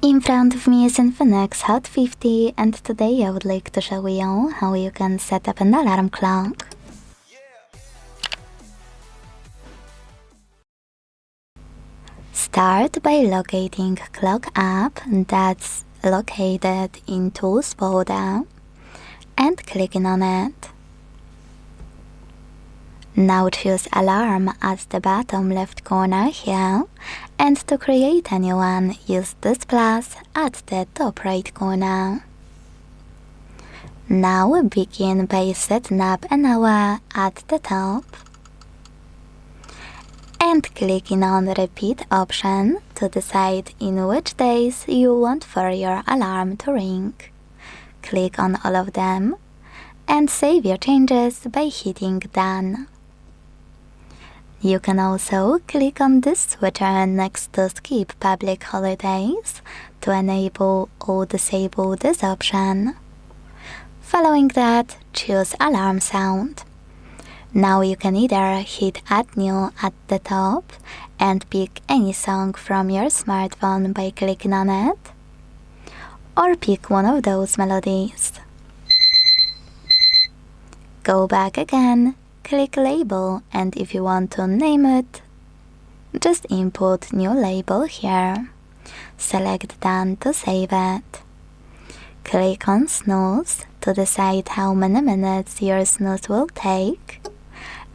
In front of me is INFINIX Hot 50, and today I would like to show you how you can set up an alarm clock. Start by locating clock app that's located in Tools folder and clicking on it. Now choose alarm at the bottom left corner here, and to create a new one, use this plus at the top right corner. Now begin by setting up an hour at the top and clicking on the repeat option to decide in which days you want for your alarm to ring. Click on all of them and save your changes by hitting done. You can also click on this switcher next to skip public holidays to enable or disable this option. Following that, choose alarm sound. Now you can either hit add new at the top and pick any song from your smartphone by clicking on it, or pick one of those melodies. Go back again, click label, and if you want to name it, just input new label here. Select done to save it. Click on snooze to decide how many minutes your snooze will take.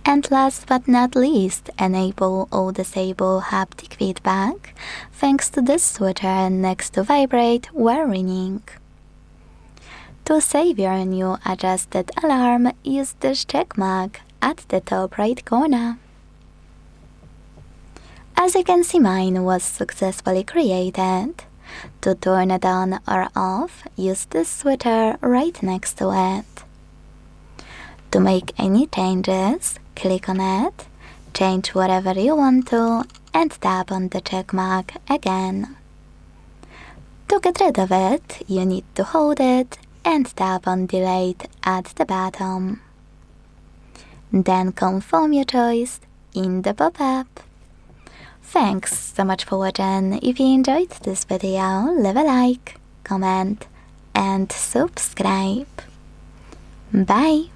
And last but not least, enable or disable haptic feedback thanks to this switcher next to vibrate while ringing. To save your new adjusted alarm, use this check mark at the top right corner. As you can see, mine was successfully created. To turn it on or off, use this switcher right next to it. To make any changes, click on it, change whatever you want to, and tap on the check mark again. To get rid of it, you need to hold it and tap on delete at the bottom. Then confirm your choice in the pop-up. Thanks so much for watching. If you enjoyed this video, leave a like, comment, and subscribe. Bye!